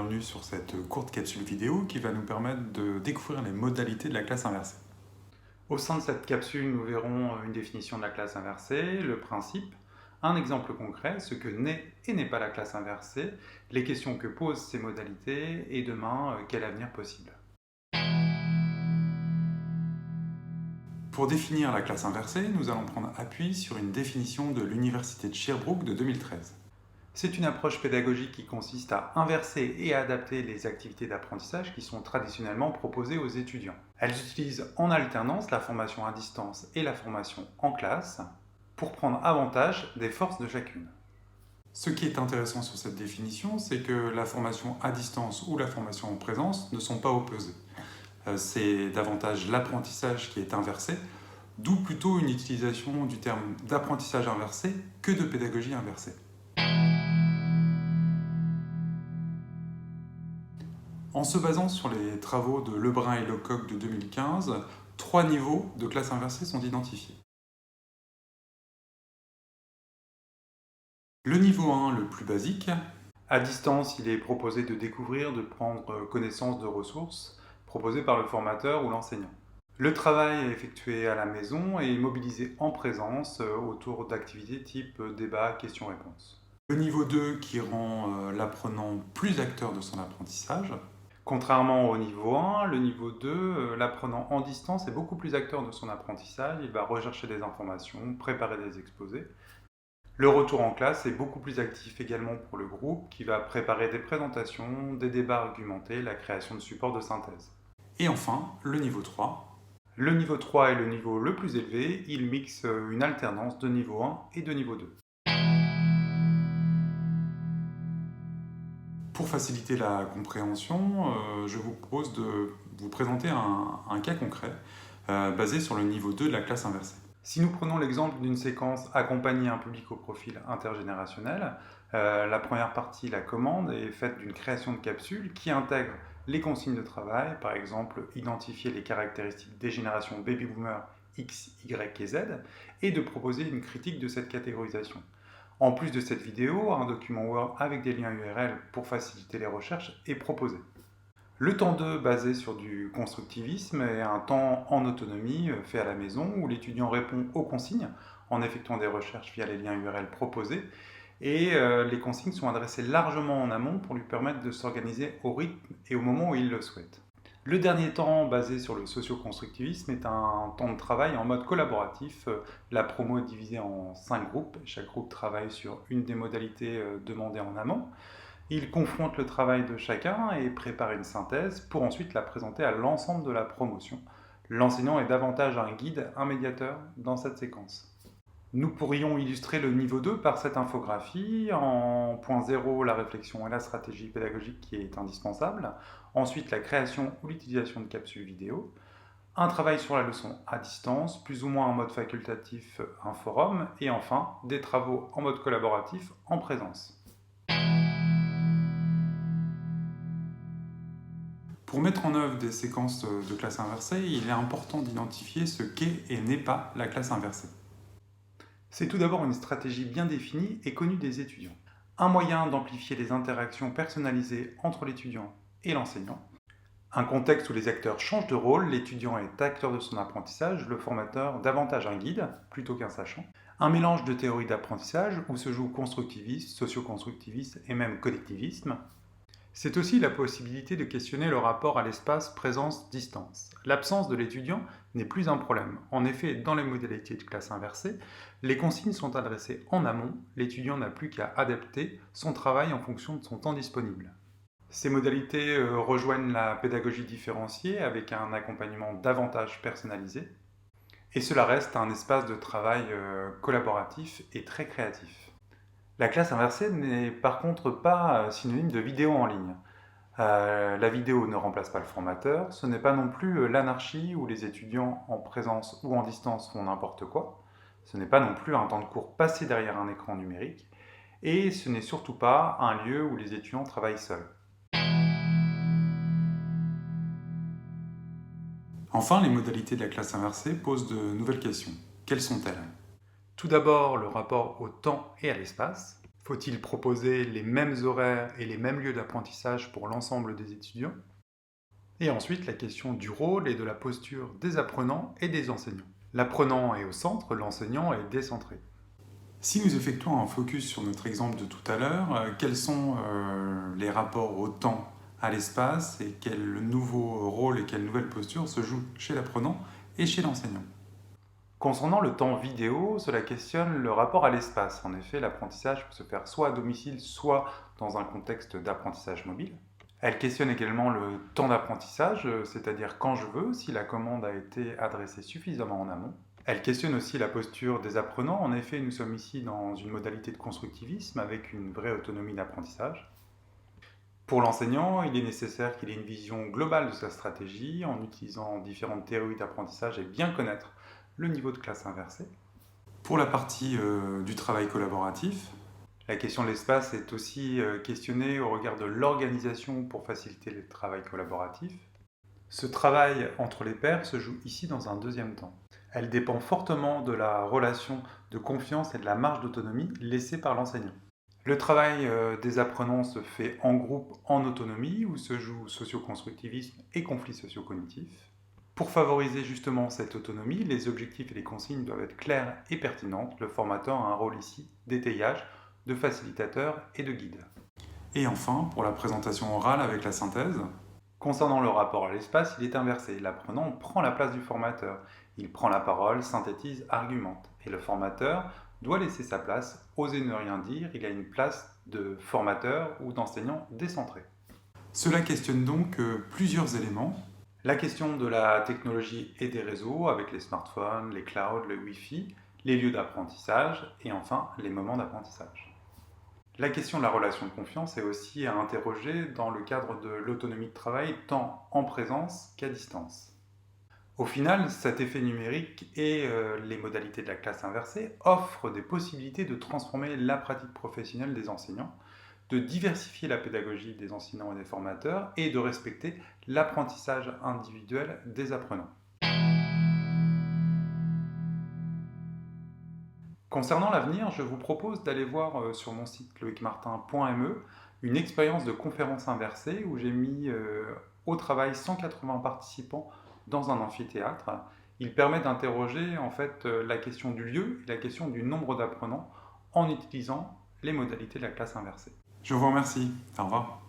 bienvenue sur cette courte capsule vidéo qui va nous permettre de découvrir les modalités de la classe inversée. Au sein de cette capsule, nous verrons une définition de la classe inversée, le principe, un exemple concret, ce que n'est et n'est pas la classe inversée, les questions que posent ces modalités et demain, quel avenir possible. Pour définir la classe inversée, nous allons prendre appui sur une définition de l'Université de Sherbrooke de 2013. C'est une approche pédagogique qui consiste à inverser et à adapter les activités d'apprentissage qui sont traditionnellement proposées aux étudiants. Elles utilisent en alternance la formation à distance et la formation en classe pour prendre avantage des forces de chacune. Ce qui est intéressant sur cette définition, c'est que la formation à distance ou la formation en présence ne sont pas opposées. C'est davantage l'apprentissage qui est inversé, d'où plutôt une utilisation du terme d'apprentissage inversé que de pédagogie inversée. En se basant sur les travaux de Lebrun et Lecoq de 2015, 3 niveaux de classe inversée sont identifiés. Le niveau 1, le plus basique. À distance, il est proposé de découvrir, de prendre connaissance de ressources proposées par le formateur ou l'enseignant. Le travail est effectué à la maison et est mobilisé en présence autour d'activités type débat, questions-réponses. Le niveau 2 qui rend l'apprenant plus acteur de son apprentissage. Contrairement au niveau 1, le niveau 2, l'apprenant en distance est beaucoup plus acteur de son apprentissage, il va rechercher des informations, préparer des exposés. Le retour en classe est beaucoup plus actif également pour le groupe qui va préparer des présentations, des débats argumentés, la création de supports de synthèse. Et enfin, le niveau 3. Le niveau 3 est le niveau le plus élevé, il mixe une alternance de niveau 1 et de niveau 2. Pour faciliter la compréhension, je vous propose de vous présenter un cas concret basé sur le niveau 2 de la classe inversée. Si nous prenons l'exemple d'une séquence accompagner un public au profil intergénérationnel, la première partie, la commande, est faite d'une création de capsules qui intègre les consignes de travail, par exemple identifier les caractéristiques des générations baby boomer X, Y et Z, et de proposer une critique de cette catégorisation. En plus de cette vidéo, un document Word avec des liens URL pour faciliter les recherches est proposé. Le temps 2, basé sur du constructivisme, est un temps en autonomie fait à la maison où l'étudiant répond aux consignes en effectuant des recherches via les liens URL proposés et les consignes sont adressées largement en amont pour lui permettre de s'organiser au rythme et au moment où il le souhaite. Le dernier temps, basé sur le socio-constructivisme, est un temps de travail en mode collaboratif. La promo est divisée en 5 groupes. Chaque groupe travaille sur une des modalités demandées en amont. Il confronte le travail de chacun et prépare une synthèse pour ensuite la présenter à l'ensemble de la promotion. L'enseignant est davantage un guide, un médiateur dans cette séquence. Nous pourrions illustrer le niveau 2 par cette infographie. En point 0, la réflexion et la stratégie pédagogique qui est indispensable. Ensuite, la création ou l'utilisation de capsules vidéo. Un travail sur la leçon à distance, plus ou moins en mode facultatif, un forum. Et enfin, des travaux en mode collaboratif en présence. Pour mettre en œuvre des séquences de classe inversée, il est important d'identifier ce qu'est et n'est pas la classe inversée. C'est tout d'abord une stratégie bien définie et connue des étudiants. Un moyen d'amplifier les interactions personnalisées entre l'étudiant et l'enseignant. Un contexte où les acteurs changent de rôle, l'étudiant est acteur de son apprentissage, le formateur davantage un guide plutôt qu'un sachant. Un mélange de théories d'apprentissage où se joue constructivisme, socio-constructivisme et même collectivisme. C'est aussi la possibilité de questionner le rapport à l'espace présence-distance. L'absence de l'étudiant n'est plus un problème. En effet, dans les modalités de classe inversée, les consignes sont adressées en amont, l'étudiant n'a plus qu'à adapter son travail en fonction de son temps disponible. Ces modalités rejoignent la pédagogie différenciée avec un accompagnement davantage personnalisé, et cela reste un espace de travail collaboratif et très créatif. La classe inversée n'est par contre pas synonyme de vidéo en ligne. La vidéo ne remplace pas le formateur, ce n'est pas non plus l'anarchie où les étudiants en présence ou en distance font n'importe quoi, ce n'est pas non plus un temps de cours passé derrière un écran numérique, et ce n'est surtout pas un lieu où les étudiants travaillent seuls. Enfin, les modalités de la classe inversée posent de nouvelles questions. Quelles sont-elles ? Tout d'abord, le rapport au temps et à l'espace. Il Faut-il proposer les mêmes horaires et les mêmes lieux d'apprentissage pour l'ensemble des étudiants? Et ensuite, la question du rôle et de la posture des apprenants et des enseignants. L'apprenant est au centre, l'enseignant est décentré. Si nous effectuons un focus sur notre exemple de tout à l'heure, quels sont les rapports au temps, à l'espace, et quel nouveau rôle et quelle nouvelle posture se jouent chez l'apprenant et chez l'enseignant? Concernant le temps vidéo, cela questionne le rapport à l'espace. En effet, l'apprentissage peut se faire soit à domicile, soit dans un contexte d'apprentissage mobile. Elle questionne également le temps d'apprentissage, c'est-à-dire quand je veux, si la commande a été adressée suffisamment en amont. Elle questionne aussi la posture des apprenants. En effet, nous sommes ici dans une modalité de constructivisme avec une vraie autonomie d'apprentissage. Pour l'enseignant, il est nécessaire qu'il ait une vision globale de sa stratégie en utilisant différentes théories d'apprentissage et bien connaître le niveau de classe inversée. Pour la partie du travail collaboratif, la question de l'espace est aussi questionnée au regard de l'organisation pour faciliter le travail collaboratif. Ce travail entre les pairs se joue ici dans un deuxième temps. Elle dépend fortement de la relation de confiance et de la marge d'autonomie laissée par l'enseignant. Le travail des apprenants se fait en groupe, en autonomie, où se jouent socio-constructivisme et conflits socio-cognitifs. Pour favoriser justement cette autonomie, les objectifs et les consignes doivent être clairs et pertinentes. Le formateur a un rôle ici d'étayage, de facilitateur et de guide. Et enfin, pour la présentation orale avec la synthèse, concernant le rapport à l'espace, il est inversé. L'apprenant prend la place du formateur. Il prend la parole, synthétise, argumente. Et le formateur doit laisser sa place, oser ne rien dire. Il a une place de formateur ou d'enseignant décentré. Cela questionne donc plusieurs éléments. La question de la technologie et des réseaux avec les smartphones, les clouds, le Wi-Fi, les lieux d'apprentissage et enfin les moments d'apprentissage. La question de la relation de confiance est aussi à interroger dans le cadre de l'autonomie de travail tant en présence qu'à distance. Au final, cet effet numérique et les modalités de la classe inversée offrent des possibilités de transformer la pratique professionnelle des enseignants, de diversifier la pédagogie des enseignants et des formateurs et de respecter l'apprentissage individuel des apprenants. Concernant l'avenir, je vous propose d'aller voir sur mon site loicmartin.me une expérience de conférence inversée où j'ai mis au travail 180 participants dans un amphithéâtre. Il permet d'interroger en fait la question du lieu et la question du nombre d'apprenants en utilisant les modalités de la classe inversée. Je vous remercie. Au revoir.